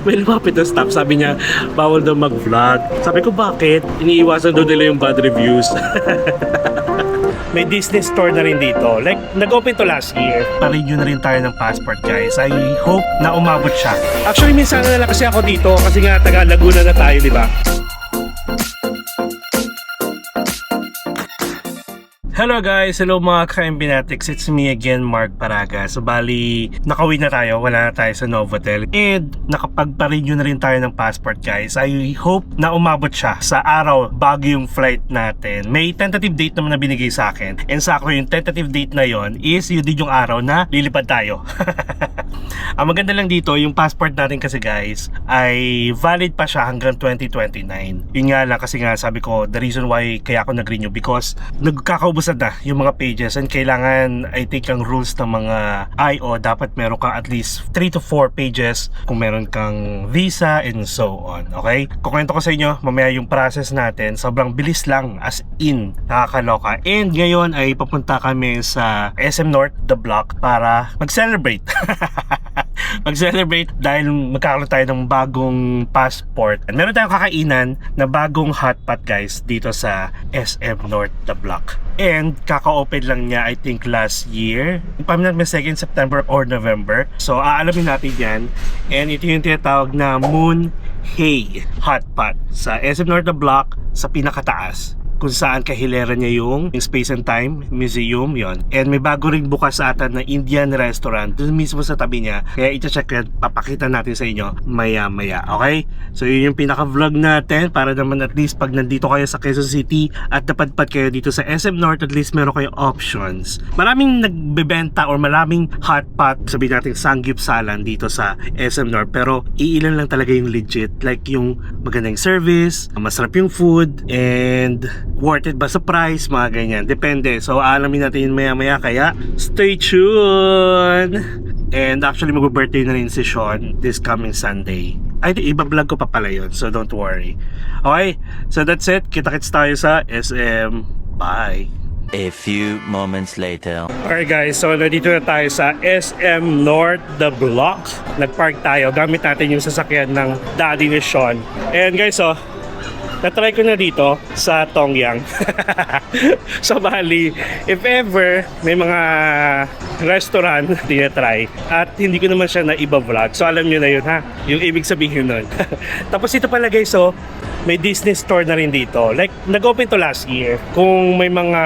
may lumapit na staff. Sabi niya, bawal daw mag-vlog. Sabi ko, bakit? Iniiwasan daw nila yung bad reviews. May Disney store na rin dito. Like, nag-open to last year. Pa-renew na rin tayo ng passport, guys. I hope na umabot siya. Actually, minsan na lang kasi ako dito kasi nga taga Laguna na tayo, di ba? Hello guys! Hello mga ka-Mbinatics! It's me again, Mark Paraga. So bali, nakauwi na tayo. Wala na tayo sa Novotel. And nakapagpa-renew na rin tayo ng passport, guys. I hope na umabot siya sa araw bago yung flight natin. May tentative date naman na binigay sa akin. And sakto yung tentative date na yon is yun din yung araw na lilipad tayo. Ang maganda lang dito, yung passport natin kasi guys ay valid pa siya hanggang 2029. Yun nga lang kasi nga sabi ko, the reason why kaya ako nag-renew because nagkakaubusan na yung mga pages and kailangan I think ang rules ng mga IO dapat meron kang at least 3 to 4 pages kung meron kang visa and so on. Okay? Kukwento ko sa inyo mamaya yung process natin. Sobrang bilis lang, as in nakakaloka. And ngayon ay papunta kami sa SM North, The Block para mag-celebrate. Mag-celebrate dahil magkakaroon tayo ng bagong passport. And meron tayong kakainan na bagong hotpot guys dito sa SM North, The Block. And kaka-open lang niya I think last year. I'm not mistaken, September or November. So aalamin natin yan. And ito yung tinatawag na Moon Hay Hotpot sa SM North, The Block sa pinakataas, kung saan kahilera niya yung Space and Time Museum yon. And may bago ring bukas sa atin na Indian restaurant dun mismo sa tabi niya. Kaya i-check yan, papakita natin sa inyo maya maya. Okay? So yun yung pinaka-vlog natin para naman at least pag nandito kayo sa Quezon City at napadpad kayo dito sa SM North, at least meron kayo options. Maraming nagbebenta or maraming hotpot, sabihin natin sanggipsalan dito sa SM North, pero iilan lang talaga yung legit. Like yung magandang service, masarap yung food, and worth it ba sa price, mga ganyan. Depende. So, alamin natin yun maya-maya. Kaya, stay tuned! And actually, mag-birthday na rin si Sean this coming Sunday. Ay, iba-vlog ko pa pala yun. So, don't worry. Okay? So, that's it. Kita-kits tayo sa SM. Bye! A few moments later. Alright guys, so nandito na tayo sa SM North, The Block. Nag-park tayo. Gamit natin yung sasakyan ng daddy ni Sean. And guys, na-try ko na dito sa Tongyang. So bali, if ever may mga restaurant tinatry at hindi ko naman siya na iba vlog, so alam nyo na yun ha, yung ibig sabihin nun. Tapos ito pala guys, may Disney store na rin dito. Like, nag-open to last year. Kung may mga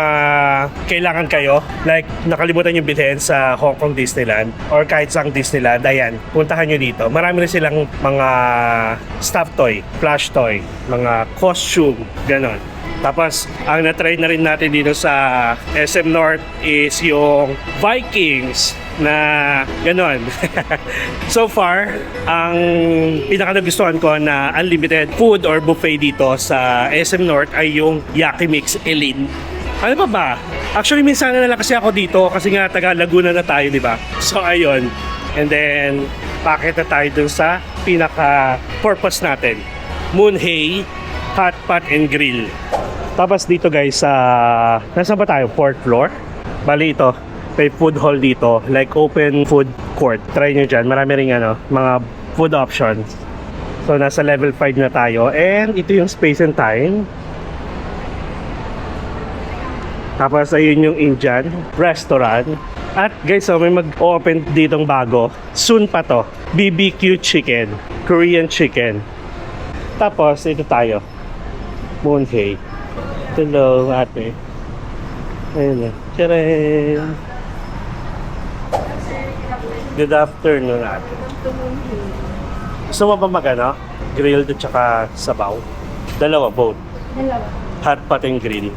kailangan kayo, like nakalimutan yung bilhin sa Hong Kong Disneyland or kahit saang Disneyland, ayan, puntahan nyo dito. Marami rin silang mga stuffed toy, plush toy, mga costume, ganon. Tapos, ang na-try na rin natin dito sa SM North is yung Vikings na ganon. So far, ang pinaka-nagustuhan ko na unlimited food or buffet dito sa SM North ay yung Yakimix Elin. Ano pa ba? Actually, minsan na lang kasi ako dito kasi nga taga Laguna na tayo, di ba? So, ayun. And then, pakit na tayo dun sa pinaka-purpose natin. Moon Hay Hotpot and Grill. Tapos dito guys, nasa ba tayo? 4th floor? Bali ito, may food hall dito, like open food court. Try nyo dyan, marami ring mga food options. So nasa level 5 na tayo. And ito yung Space and Time. Tapos ayun yung Indian restaurant. At guys, may mag-open ditong bago. Soon pa to. BBQ chicken, Korean chicken. Tapos ito tayo, Moon Hay. Hello, ate. Ayun na. Tcharam! Good afternoon, ate. Gusto mo ba grilled at saka sabaw? Dalawa, both. Dalawa. Hotpot and grill.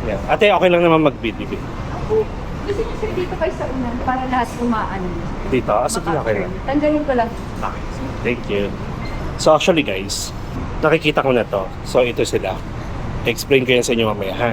Yeah. Ate, okay lang naman mag-BBQ. Gusto niyo sir dito kayo sa unan para lahat umaan. Dito? Sige, okay lang. Tanggalin ko lang. Okay. Thank you. So actually guys, nakikita ko na to. So ito sila. Explain ko yan sa inyo mamaya, ha?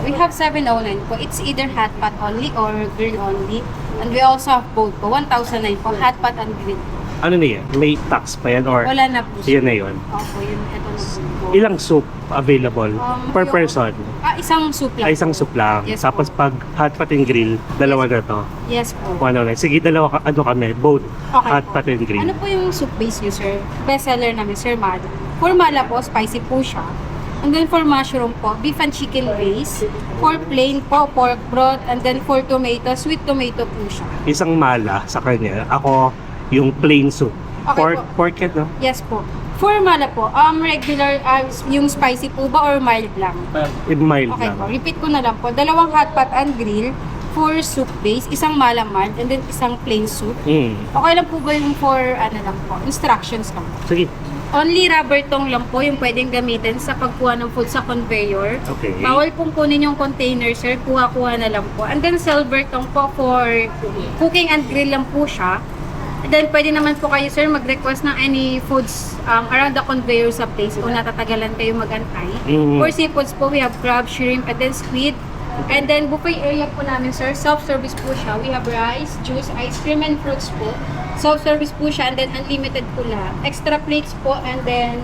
We have 709 po. It's either hot pot only or grill only. And we also have both po, 1,009 po, hot pot and grill. Ano na yan? May tax pa yan or Wala na po yan na yun? Opo, yun, ito na po. Ilang soup available per yung- person? Isang soup lang. Ay, isang soup lang. Yes Tapos po. pag hot pot and grill, dalawa na to. Yes po. Ano na. Sige, dalawa ano kami. Both Okay hot po. pot and grill. Ano po yung soup base nyo, sir? Best seller namin, sir, Mala. For Mala po, spicy po siya. And then for mushroom po, beef and chicken base. For plain po, pork broth. And then for tomato, sweet tomato po siya. Isang mala sa kanya. Ako, yung plain soup. Okay Pork yan, no? Yes po. For Mala po, regular, yung spicy po ba or mild lang? Mild Okay lang. po, repeat ko na lang po. Dalawang hot pot and grill for soup base, isang Mala mild, and then isang plain soup. Okay lang po ba yung for, ano lang po, instructions lang po? Sige. Only rubber tong lang po yung pwedeng gamitin sa pagkuha ng food sa conveyor. Okay. Bawal pong kunin yung container, sir. Kuha-kuha na lang po. And then silver tong po for cooking and grill lang po siya. And then pwede naman po kayo, sir, mag-request ng any foods around the conveyor sa place kung natatagalan kayo mag-antay. For seafoods po, we have crab, shrimp, and then squid. And then buffet area po namin, sir, self-service po siya. We have rice, juice, ice cream, and fruits po. Self-service po siya, and then unlimited po lahat. Extra plates po, and then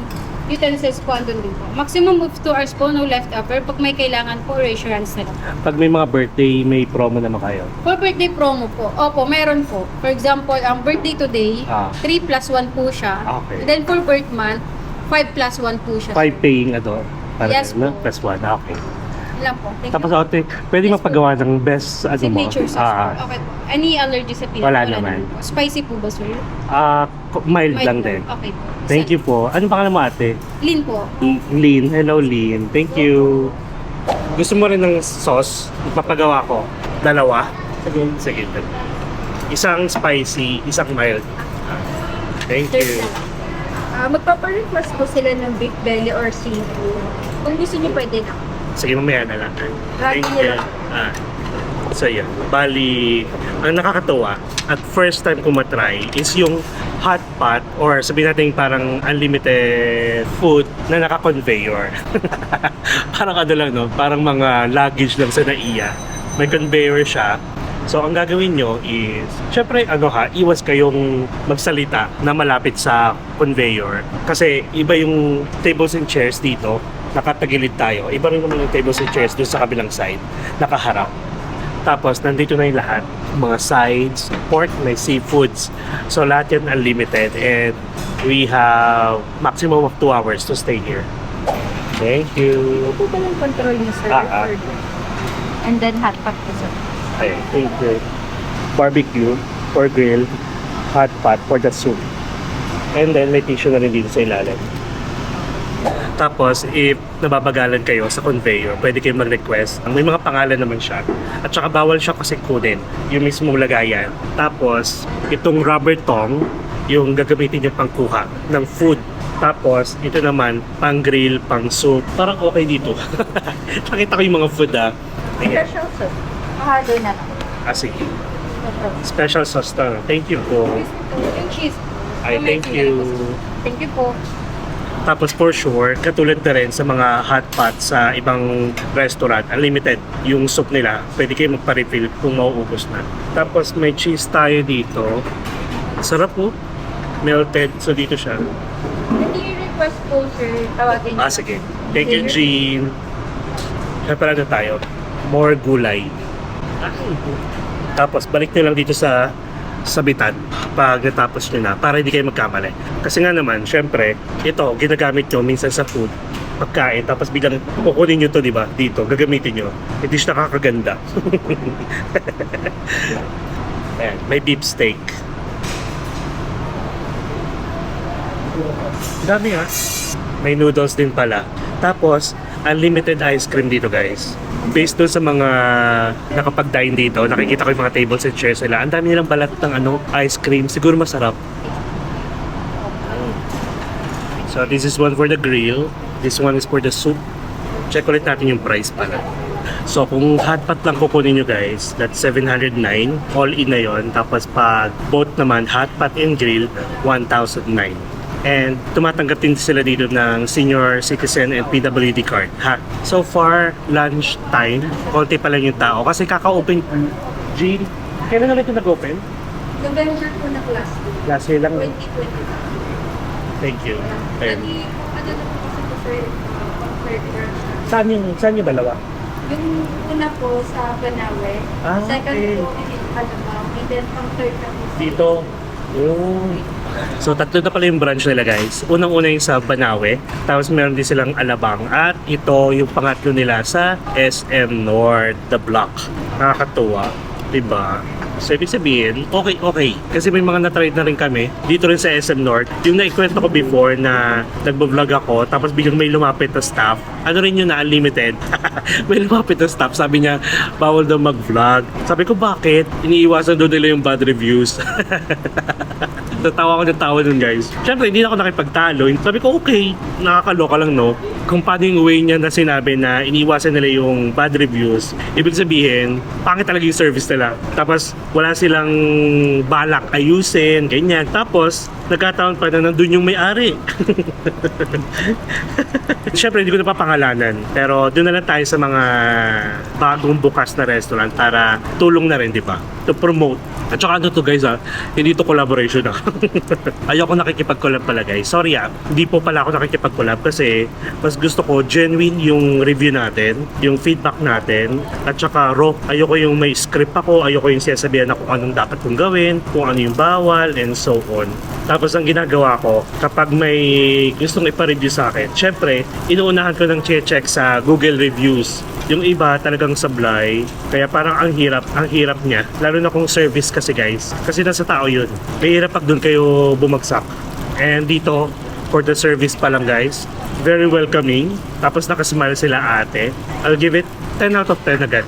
utensils po andun din po. Maximum of 2 hours po, no leftover. Pag may kailangan po, reassurance na lang. Pag may mga birthday, may promo naman kayo. For birthday promo po, opo, meron po. For example, ang birthday today, 3 plus 1 po siya. Okay. And then for birth month, 5 plus 1 po siya. 5 paying ano? Yes no? po. Plus 1. Okay. Lang po. Thank Tapos you. ate, pwede Yes, magpagawa ng best ano mo? Signature sauce. Okay po. Any allergy sa peanut? Wala naman. po. Spicy po ba, sir? Mild lang po. din. Okay po. Thank you po. Ano pa mo ate? Lin po. Lynn. Hello Lynn. Thank you. Gusto mo rin ng sauce? Ipapagawa ko. Dalawa? Sige. Isang spicy, isang mild. Thank you. Magpaparequest po sila ng beef belly or seafood. Kung gusto niyo, pwede na. Sige, mamaya na lang. Thank Lagi you. So yun, bali, ang nakakatawa at first time ko matry is yung hot pot or sabihin natin parang unlimited food na naka-conveyor. Parang ano lang, no? Parang mga luggage lang sa NAIA. May conveyor siya. So ang gagawin nyo is, syempre iwas kayong magsalita na malapit sa conveyor. Kasi iba yung tables and chairs dito, nakatagilid tayo. Iba rin naman yung tables and chairs doon sa kabilang side, nakaharap. Tapos, nandito na yung lahat. Mga sides, pork, may seafoods. So, lahat yan unlimited. And we have maximum of 2 hours to stay here. Thank you. Ito po ba yung control niyo, sir? And then hot pot po, sir. Ay, thank you. Barbecue or grill, hot pot for the soup. And then, may tissue na rin dito sa ilalim. Tapos, if nababagalan kayo sa conveyor, pwede kayo mag-request. May mga pangalan naman siya. At saka bawal siya kasi kunin yung mismong lagayan. Tapos, itong rubber tongue, yung gagamitin niya pang kuha ng food. Tapos, ito naman, pang grill, pang soup. Parang okay dito. Nakita ko yung mga food Ayan. Special, sir. Mahalo na lang. Sige. Special sauce to. Thank you po. Yung cheese. Ay, thank you. Thank you po. Tapos for sure, katulad na rin sa mga hot pot sa ibang restaurant, unlimited yung soup nila. Pwede kayo magpa-refill kung mauubos na. Tapos may cheese tayo dito. Sarap po. Melted. So dito siya. Hindi request po, sir. Tawagin niyo. Sige. Thank you, Jean. Siyempre na tayo. More gulay. Tapos balik nyo lang dito sa sabitan pag natapos nyo na para hindi kayo magkamali. Kasi nga naman, syempre, ito, ginagamit nyo minsan sa food, pagkain, tapos biglang kukunin nyo to, di ba? Dito, gagamitin nyo. Hindi siya nakakaganda. Ayan, may beef steak. Dami May noodles din pala. Tapos, unlimited ice cream dito, guys. Based doon sa mga nakapag-dine dito, nakikita ko yung mga tables and chairs nila. Ang dami nilang balat ng ice cream. Siguro masarap. So, this is one for the grill. This one is for the soup. Check ulit natin yung price pala. So, kung hot pot lang kukunin nyo guys, that's 709. All in na yon. Tapos pag both naman, hot pot and grill, 1,009. And tumatanggap din sila dito ng senior citizen and PWD card. So far, lunch time, konti pa lang yung tao. Kasi kaka-open, Jean, Kailan naman ito nag-open? November po na class Last year lang. 2020. Thank you. Ayun. Ano na po kasi po sir, third branch na. Saan yung dalawa? Yung una po sa Banawe. Ah, Second okay. po in Alabang. And then pang third na po. Dito. Yun. So, tatlo na pala yung branch nila, guys. Unang-una yung sa Banawe. Tapos meron din silang Alabang. At ito yung pangatlo nila sa SM North, The Block. Nakakatuwa. Diba? So, ibig sabihin, okay. Kasi may mga na-try na rin kami dito rin sa SM North. Yung naikwento ko before na nagbo-vlog ako, tapos biglang may lumapit na staff. Ano rin yun na unlimited? May lumapit na staff. Sabi niya, bawal daw mag-vlog. Sabi ko, bakit? Iniiwasan daw nila yung bad reviews. Natawa ko ng tawa dun, guys. Siyempre, hindi na ako nakipagtalo. Sabi ko, okay, nakakaloka lang, no? Kung paano yung way niya na sinabi na iniiwasan nila yung bad reviews, ibig sabihin, pangit talaga yung service nila. Tapos, wala silang balak ayusin, ganyan. Tapos, nagkataon pa na nandun yung may-ari. Siyempre, hindi ko na papangalanan. Pero, doon na lang tayo sa mga bagong bukas na restaurant para tulong na rin, di ba? To promote. At saka ano to, guys, hindi to collaboration, Ayoko nakikipag-collab pala, guys. Sorry, hindi po pala ako nakikipag-collab kasi mas gusto ko genuine yung review natin, yung feedback natin, at saka raw. Ayoko yung may script ako, ayoko yung sinasabihan ako kung anong dapat kong gawin, kung ano yung bawal, and so on. Tapos ang ginagawa ko, kapag may gustong ipa-review sa akin, syempre, inuunahan ko ng check sa Google Reviews. Yung iba talagang sablay, kaya parang ang hirap niya. Lalo na kung service kasi, guys. Kasi nasa tao yun. Mahirap pag doon kayo bumagsak. And dito, for the service pa lang, guys, very welcoming. Tapos nakasmile sila ate. I'll give it 10 out of 10 agad.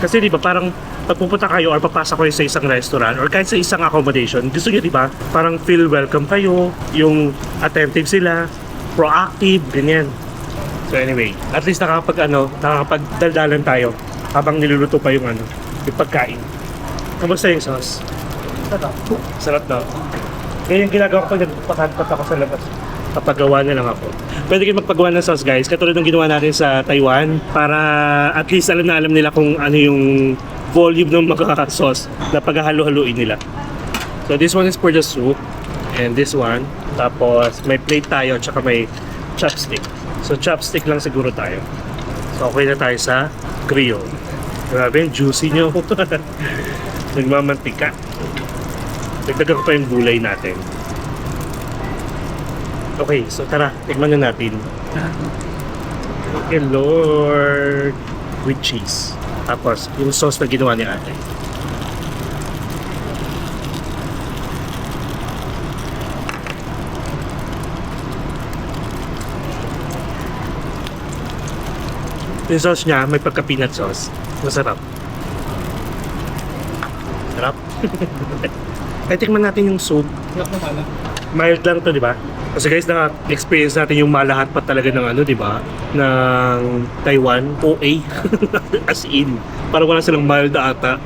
Kasi di ba parang pag pupunta kayo or papasok kayo sa isang restaurant or kahit sa isang accommodation, gusto nyo di ba parang feel welcome kayo, yung attentive sila, proactive, ganyan. So anyway, at least nakakapagdaldalan tayo habang niluluto pa yung yung pagkain. Kamusta yung sauce? Sarap na. Kaya yung ginagawa ko, nagpakantot ako sa labas. Papagawa na lang ako. Pwede kayo magpagawa ng sauce, guys. Katulad ng ginawa natin sa Taiwan para at least alam nila kung ano yung volume ng mga sauce na paghahalo-haluin nila. So this one is for the soup and this one. Tapos may plate tayo tsaka may chopstick. So chopstick lang siguro tayo. So okay na tayo sa grill. Grabe, juicy nyo. Nagmamantika. Dagdagan ko pa yung gulay natin. Okay, so tara, tikman na natin. Okay, Lord. With cheese. Tapos, yung sauce na ginawa ni ate. Yung sauce niya, may pagka-peanut sauce. Masarap. Sarap. Ay, tikman natin yung soup. Mild lang to, di ba? Kasi guys, na-experience natin yung malahat pa talaga ng di ba? Ng Taiwan, OA. As in. Parang wala silang mild ata.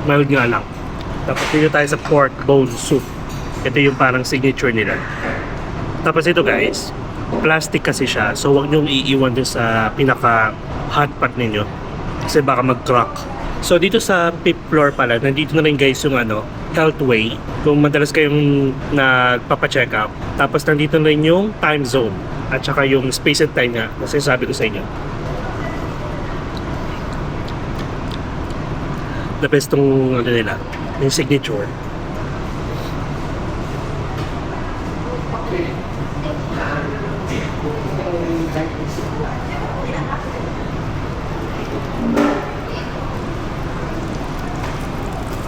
Mild nga lang. Tapos dito tayo sa pork bone soup. Ito yung parang signature nila. Tapos ito guys, plastic kasi siya. So huwag niyong iiwan dun sa pinaka hot pot ninyo. Kasi baka mag-crack. So dito sa 5th floor pala, nandito na rin guys yung Healthway. Kung madalas kayong nagpapa-check up. Tapos nandito na rin yung time zone. At saka yung space and time nga. Kasi sabi ko sa inyo. The best tong nila. Yung signature.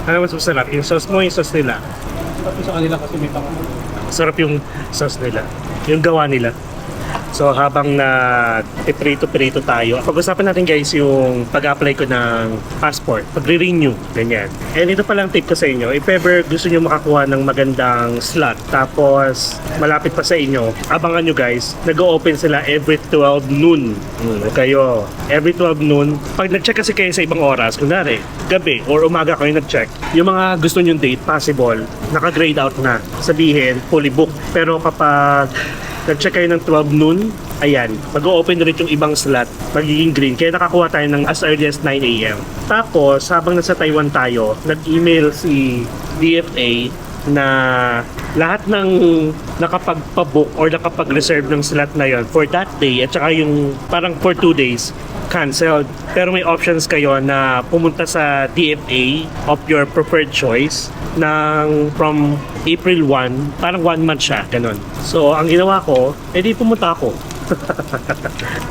Ano mas masarap? Yung sauce mo, yung sauce nila. Pati sa kanila kasi may pang... Masarap yung sauce nila. Yung gawa nila. So habang prito tayo, pag-usapan natin guys yung pag-apply ko ng passport, pag-renew, ganyan. And ito palang tip ko sa inyo, if ever gusto nyo makakuha ng magandang slot, tapos malapit pa sa inyo, abangan nyo guys, nag-open sila every 12 noon. Kayo, every 12 noon, pag nag-check kasi kayo sa ibang oras, kunwari, gabi or umaga kayo nag-check, yung mga gusto nyo date, possible, naka-grade out na, sabihin, fully booked. Pero kapag nag-check kayo ng 12 noon, ayan, mag-o-open ulit yung ibang slot, magiging green. Kaya nakakuha tayo ng as early as 9 a.m. Tapos, habang nasa Taiwan tayo, nag-email si DFA na lahat ng nakapagpabook or nakapag-reserve ng slot na yon for that day at saka yung parang for 2 days, canceled. Pero may options kayo na pumunta sa DFA of your preferred choice from April 1, parang 1 month siya, ganun. So, ang ginawa ko, edi pumunta ako.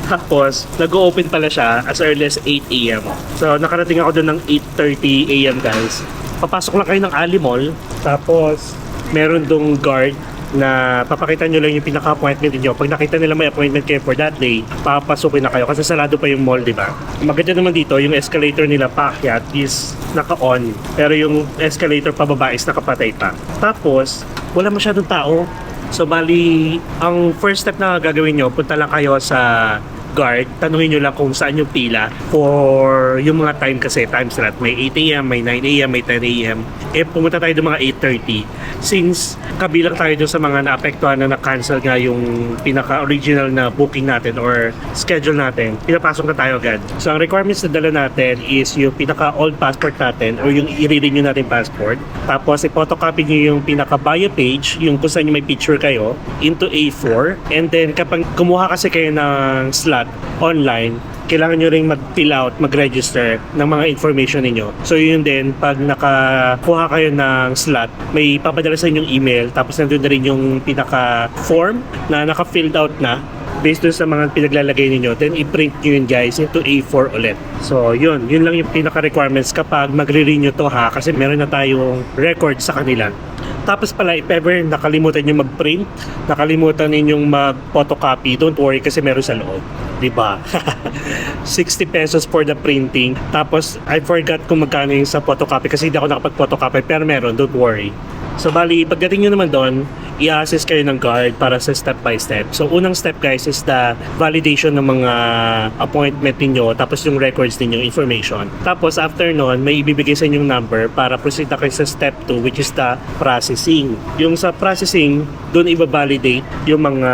Tapos, nag-open pala siya as early as 8 a.m. So, nakarating ako doon ng 8:30 a.m. guys. Papasok lang kayo ng Ali Mall, tapos meron dong guard na papakita nyo lang yung pinaka-appointment niyo. Pag nakita nila may appointment kayo for that day, papasukin na kayo kasi sarado pa yung mall, di ba? Maganda naman dito, yung escalator nila paakyat is naka-on, pero yung escalator pababa is nakapatay pa. Tapos, wala masyadong tao. So, bali, ang first step na gagawin nyo, punta lang kayo sa guard, tanungin nyo lang kung saan yung pila for yung mga time kasi, time slot. May 8 a.m., may 9 a.m., may 10 a.m. Pumunta tayo doon mga 8:30. Since kabilang tayo doon sa mga naapektuhan na na-cancel nga yung pinaka-original na booking natin or schedule natin, pinapasok na tayo agad. So, ang requirements na dala natin is yung pinaka-old passport natin or yung i-renew natin passport. Tapos, i-photocopy nyo yung pinaka-bio page, yung kung saan may picture kayo, into A4. And then, kapag kumuha kasi kayo ng slot online, kailangan nyo ring mag-fill out, mag-register ng mga information ninyo. So yun din, pag nakakuha kayo ng slot, may papadala sa inyong email, tapos nandun na rin yung pinaka-form na naka-filled out na based dun sa mga pinaglalagay ninyo. Then i-print nyo yun guys into A4 ulit. So yun lang yung pinaka-requirements kapag magre-renew to ha, kasi meron na tayong record sa kanila. Tapos pala, if ever nakalimutan nyo mag-print, nakalimutan ninyong mag-photocopy, don't worry kasi meron sa loob. Diba? 60 pesos for the printing. Tapos, I forgot kung magkano yung sa photocopy kasi hindi ako nakapag-photocopy, pero meron, don't worry. So, bali, pagdating nyo naman doon, i-assist kayo ng guard para sa step by step. So, unang step guys is the validation ng mga appointment ninyo, tapos yung records ninyo, information. Tapos, after nun, may ibibigay sa inyong number para proceed na kayo sa step 2, which is the processing. Yung sa processing, doon i-validate yung mga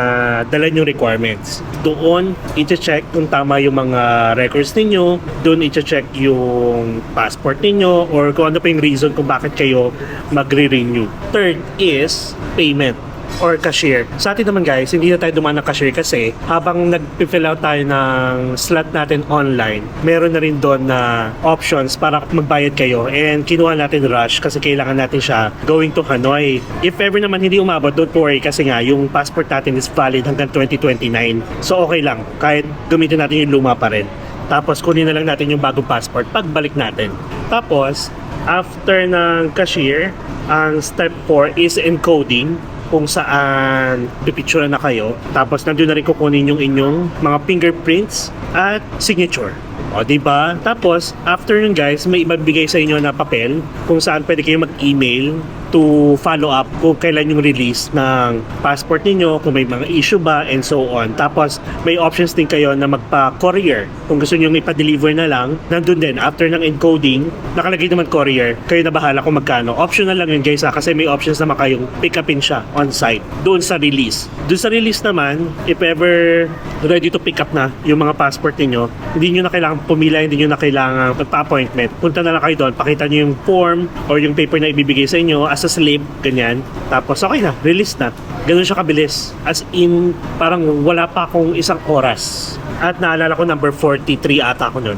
dala nyong requirements. Doon, i-check kung tama yung mga records ninyo. Doon, i-check yung passport ninyo or kung ano pa yung reason kung bakit kayo magre-renew. Third is payment or cashier. Sa atin naman guys, hindi na tayo dumaan ng cashier kasi habang nag-fill out tayo ng slot natin online, meron na rin doon na options para magbayad kayo and kinuha natin rush kasi kailangan natin siya going to Hanoi. If ever naman hindi umabot, don't worry kasi nga yung passport natin is valid hanggang 2029. So okay lang, kahit gamitin natin yung luma pa rin. Tapos kunin na lang natin yung bagong passport pagbalik natin. Tapos, after ng cashier, ang step 4 is encoding kung saan pipicture na kayo. Tapos nandun na rin kukunin yung inyong mga fingerprints at signature. O, diba? Tapos, after nun guys, may ibabigay sa inyo na papel kung saan pwede kayo mag-email to follow up kung kailan yung release ng passport niyo, kung may mga issue ba, and so on. Tapos, may options din kayo na magpa-courier. Kung gusto niyo ipa-deliver na lang, nandun din, after ng encoding, nakalagay naman courier, kayo na bahala kung magkano. Optional lang yun guys ha, kasi may options naman kayong pick upin siya on site, doon sa release. Doon sa release naman, if ever ready to pick up na yung mga passport niyo, hindi nyo na kailangan pumila, hindi nyo na kailangan magpa-appointment. Punta na lang kayo doon, pakita nyo yung form or yung paper na ibibigay sa inyo as a slip, ganyan. Tapos okay na, release na. Ganun siya kabilis. As in, parang wala pa akong isang oras. At naalala ko number 43 ata ako nun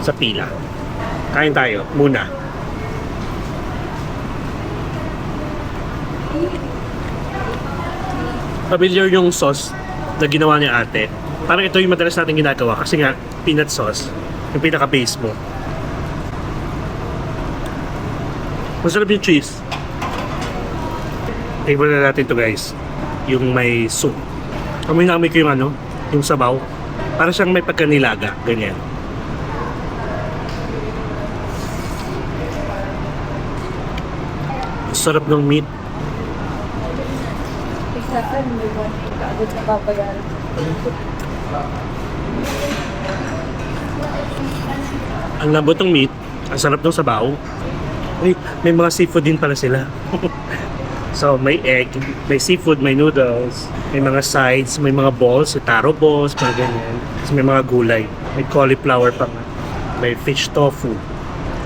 sa pila. Kain tayo, muna. Familiar yung sauce na ginawa ni ate. Parang ito yung madalas natin ginagawa kasi nga, peanut sauce. Yung pinaka-base mo. Masarap yung cheese. Table na natin to guys. Yung may soup. Amoy na amoy ko yung ano, yung sabaw. Para siyang may pagkanilaga, ganyan. Sarap ng meat. Saan mo ba? Kaagad na babayaran. Ang lambot ng meat, ang sarap ng sabaw. Ay, may mga seafood din pala sila. So, may egg, may seafood, may noodles, may mga sides, may mga balls, taro balls, mga ganyan. Tapos may mga gulay. May cauliflower pa nga. May fish tofu.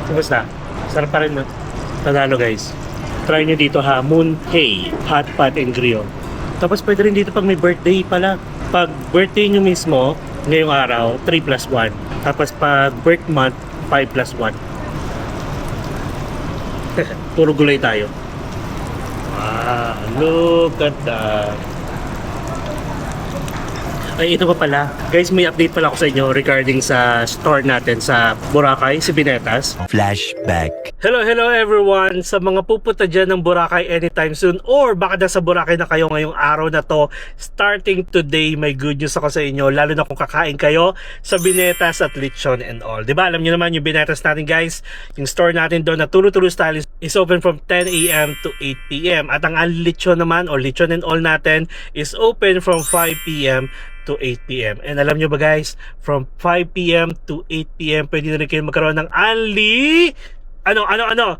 Kumusta? Sarap pa rin, no? Panalo, guys. Try nyo dito ha, Moon Hay, Hot Pot and Grill. Tapos pwede rin dito pag may birthday pala. Pag birthday nyo mismo, ngayong araw, 3 plus 1. Tapos pag birth month, 5 plus 1. Puro gulay tayo. Wow, look at that. Ay, ito pa pala. Guys, may update pala ako sa inyo regarding sa store natin sa Boracay, si Binetas. Flashback. Hello everyone! Sa mga pupunta dyan ng Boracay anytime soon or baka nasa Boracay na kayo ngayong araw na to, starting today, may good news ako sa inyo, lalo na kung kakain kayo sa Binetas at Lechon and all. Diba? Alam nyo naman yung Binetas natin, guys, yung store natin doon na Turo-Turo Style is open from 10 a.m. to 8 p.m. At ang Lechon naman or Lechon and all natin is open from 5 p.m. to 8 p.m. And alam nyo ba, guys, from 5 p.m. to 8 p.m. pwede na rin kayo magkaroon ng ano?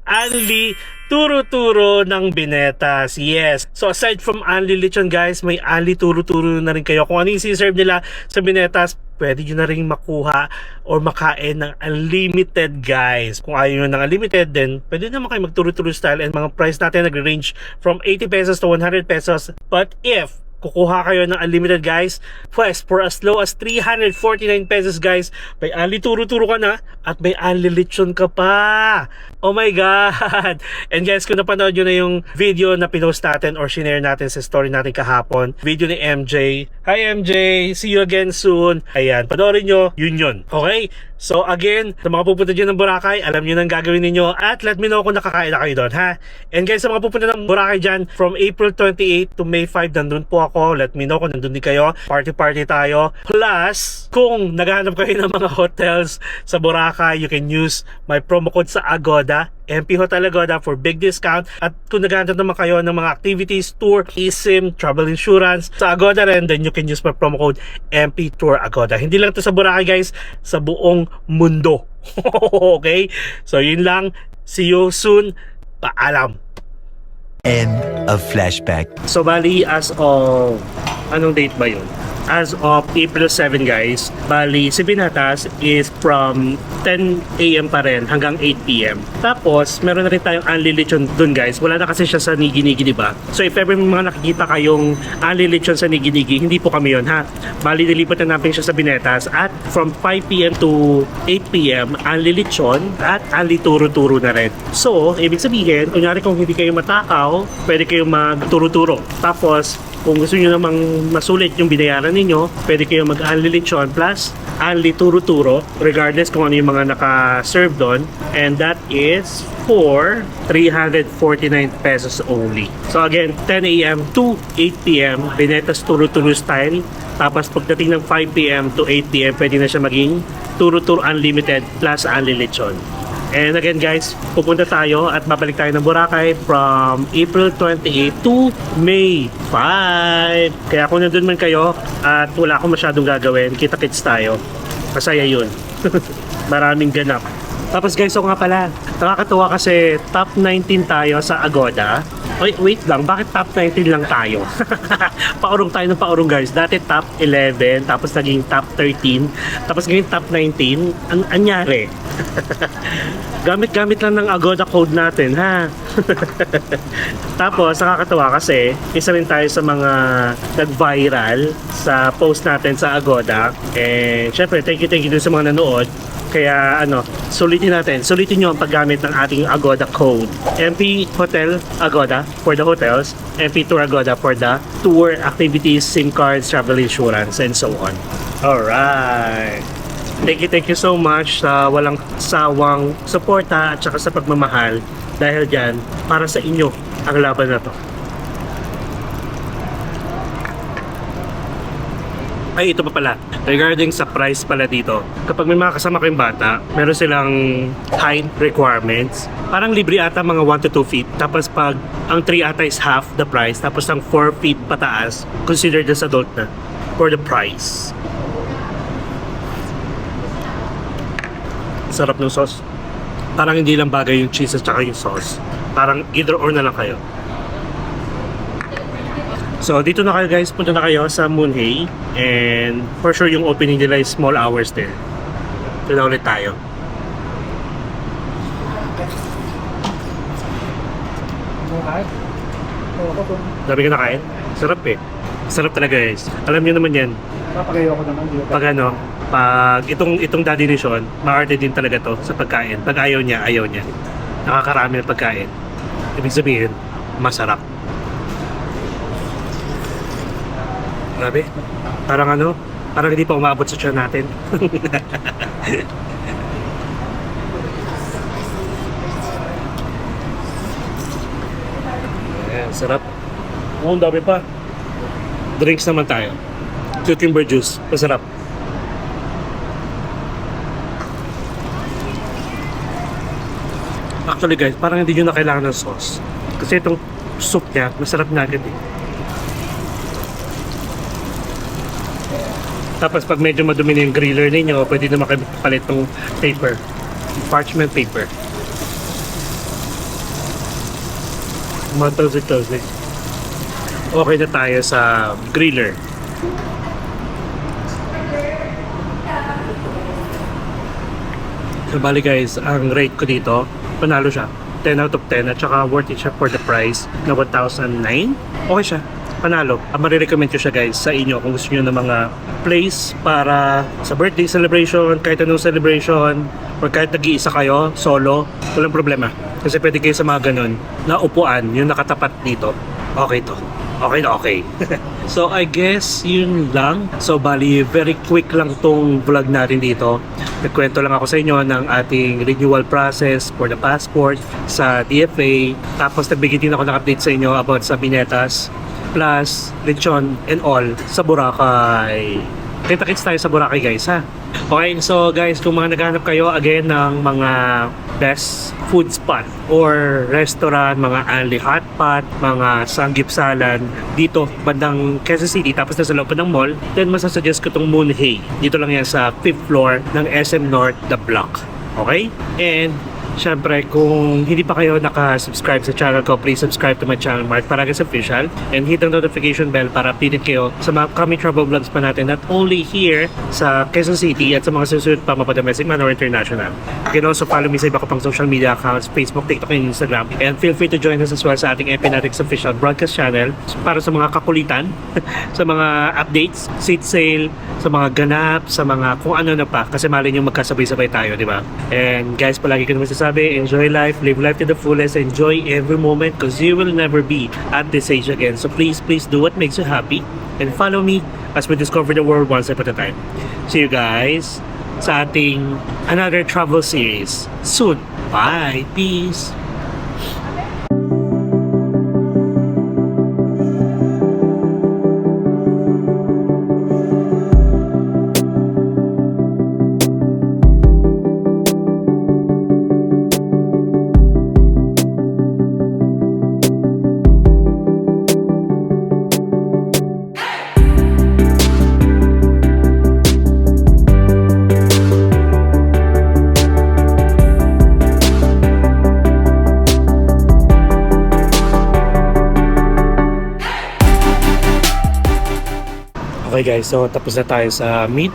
Anli Turo-Turo ng Binetas. Yes. So aside from Anli Lechon, guys, may Anli Turo-Turo na rin kayo. Kung ano yung siserve nila sa Binetas, pwede nyo na rin makuha or makain ng unlimited, guys. Kung ayaw nyo ng unlimited, then pwede naman kayo mag-Turo-Turo Style, and mga price natin nag-range from 80 pesos to 100 pesos. But if kukuha kayo ng unlimited, guys, pues for as low as 349 pesos, guys, may Anli Turo-Turo ka na at may Anli Lechon ka pa. Oh my God! And guys, kung napanood nyo na yung video na pinost natin or shinare natin sa story natin kahapon, video ni MJ. Hi MJ! See you again soon. Ayan, panoorin nyo, yun. Okay? So again, sa mga pupunta dyan ng Boracay, alam nyo nang gagawin ninyo at let me know kung nakakain na kayo doon, ha? And guys, sa mga pupunta ng Boracay dyan, from April 28 to May 5, nandun po ako. Let me know kung nandun din kayo. Party tayo. Plus, kung naghahanap kayo ng mga hotels sa Boracay, you can use my promo code sa Agoda, MP Hotel Agoda, for big discount. At kung naghahanap naman kayo ng mga activities, tour, eSIM, travel insurance sa Agoda rin, then you can use my promo code MP Tour Agoda. Hindi lang to sa Boracay, guys, sa buong mundo. Okay? So yun lang. See you soon. Paalam. End of flashback. So bali, as of anong date ba yun? As of April 7, guys, bali si Binetas is from 10 a.m. pa rin hanggang 8 p.m. Tapos meron na rin tayong Anli Lechon dun, guys. Wala na kasi siya sa Nigi-Nigi, diba? So if ever may mga nakikita kayong Anli Lechon sa Nigi-Nigi, hindi po kami yun, ha? Bali, nilipat na natin siya sa Binetas at from 5 p.m. to 8 p.m. Anli Lechon at Anli Turo-Turo na rin. So, ibig sabihin, kunyari kung hindi kayo matakaw, pwede kayong mag-turo-turo. Tapos, kung gusto nyo namang masulit yung binayaran ninyo, pwede kayo mag-Anli Lechon plus Anli Turo-Turo, regardless kung ano yung mga naka-serve doon. And that is for 349 pesos only. So again, 10 a.m. to 8 p.m. Binetas Turo-Turo Style. Tapos pagdating ng 5 p.m. to 8 p.m. pwede na siya maging Turo-Turo Unlimited plus Anli Lechon. And again, guys, pupunta tayo at babalik tayo ng Boracay from April 28 to May 5. Kaya kung nandun man kayo at wala akong masyadong gagawin, kita-kits tayo. Masaya yun. Maraming ganap. Tapos guys, nga pala, nakakatuwa kasi top 19 tayo sa Agoda. Wait lang, bakit top 19 lang tayo? Paurong tayo ng paurong, guys. Dati top 11, tapos naging top 13, tapos ngayon top 19. Anyari? Gamit-gamit lang ng Agoda code natin, ha? Tapos, nakakatawa kasi isa rin tayo sa mga nag-viral sa post natin sa Agoda. And syempre, thank you dun sa mga nanood. Kaya sulitin nyo ang paggamit ng ating Agoda code. MP Hotel Agoda for the hotels, MP Tour Agoda for the tour, activities, SIM cards, travel insurance, and so on. Alright. Thank you so much sa walang sawang suporta at saka sa pagmamahal. Dahil dyan, para sa inyo ang laban na to. Ay, ito pa pala. Regarding sa price pala dito, kapag may mga kasama kayong bata, meron silang height requirements. Parang libre ata mga 1 to 2 feet. Tapos pag ang 3 ata is half the price, tapos ang 4 feet pataas, considered as adult na for the price. Sarap ng sauce. Parang hindi lang bagay yung cheese at saka yung sauce. Parang either or na lang kayo. So, dito na kayo guys. Punta na kayo sa Moonhay. And for sure, yung opening nila is small hours din. Ito na ulit tayo. Dami ka nakain? Sarap eh. Sarap talaga guys. Alam niyo naman yan. Papagayo ko naman. Pag ano, pag itong Daddy ni Sean, maarte din talaga to sa pagkain. Pag ayaw niya, ayaw niya. Nakakarami ng pagkain. Ibig sabihin, masarap. Grabe. Parang ano, parang hindi pa umabot sa tiyan natin. Ayan, sarap. Oh, ang dami pa. Drinks naman tayo. Cucumber juice. Masarap. Actually guys, parang hindi nyo na kailangan ng sauce. Kasi itong soup niya, masarap na agad eh. Tapos pag medyo madumi na yung griller ninyo, pwede na makapalit ng paper. Parchment paper. Matalsik-talsik. Okay na tayo sa griller. So bali guys, ang rate ko dito, panalo siya. 10 out of 10 at saka worth it siya for the price na 1,009. Okay siya. Panalo. Marirecommend ko siya guys sa inyo kung gusto nyo ng mga place para sa birthday celebration, kahit anong celebration, or kahit nag-iisa kayo, solo, walang problema. Kasi pwede kayo sa mga ganun na upuan, yung nakatapat dito. Okay to. Okay na okay. So I guess yun lang. So bali, very quick lang tong vlog natin dito. Nagkwento lang ako sa inyo ng ating renewal process for the passport sa DFA. Tapos nagbigay din ako ng update sa inyo about sa Binetas plus lechon and all sa Boracay. Kita-kits tayo sa Boracay guys ha. Okay, so guys, kung mga naghanap kayo again ng mga best food spot or restaurant, mga Anli Hot Pot, mga sanggipsalan dito bandang Quezon City tapos na sa loob ng mall, then masasuggest ko itong Moonhay. Dito lang yan sa 5th floor ng SM North, The Block. Okay? And syempre, kung hindi pa kayo naka-subscribe sa channel ko, please subscribe to my channel, Mark Paragas Official, and hit the notification bell para updated kayo sa mga upcoming travel vlogs pa natin, not only here sa Quezon City at sa mga susunod pa mapadomestic man or international. You can also follow me sa iba ko pang social media accounts, Facebook, TikTok, and Instagram. And feel free to join us as well sa ating Epinatics Official broadcast channel para sa mga kakulitan, sa mga updates, seat sale, sa mga ganap, sa mga kung ano na pa. Kasi mali nyo magkasabay-sabay tayo, di ba? And guys, palagi ko naman sasabi, enjoy life, live life to the fullest, enjoy every moment because you will never be at this age again. So please do what makes you happy and follow me as we discover the world one step at a time. See you guys sa ating another travel series soon. Bye! Peace! Okay guys, so tapos na tayo sa meat.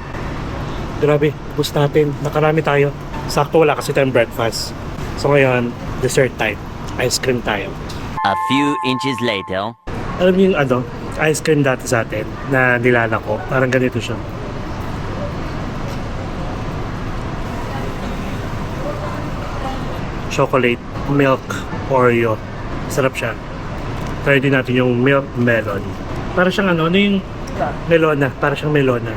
Grabe, tapos natin. Nakarami tayo. Sakto wala kasi tayong breakfast. So ngayon, dessert time. Ice cream tayo. A few inches later. Alam niyo yung ano, ice cream dati sa atin na nilala ko. Parang ganito siya. Chocolate, milk, Oreo. Sarap siya. Try din natin yung milk melon. Para siyang ano yung melona. Para siyang melona.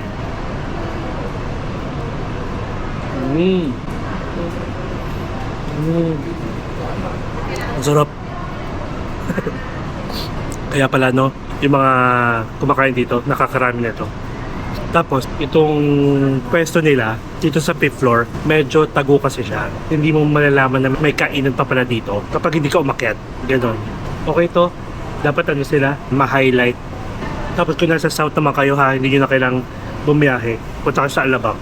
Ang sarap. Kaya pala no, yung mga kumakain dito, nakakarami na ito. Tapos, itong pwesto nila, dito sa 5th floor, medyo tago kasi siya. Hindi mo malalaman na may kainan pa pala dito kapag hindi ka umakyat. Ganon. Okay to, dapat ano sila, ma-highlight. Tapos kung nasa south naman kayo ha, hindi nyo na kailang bumiyahe. Punta ka sa Alabang.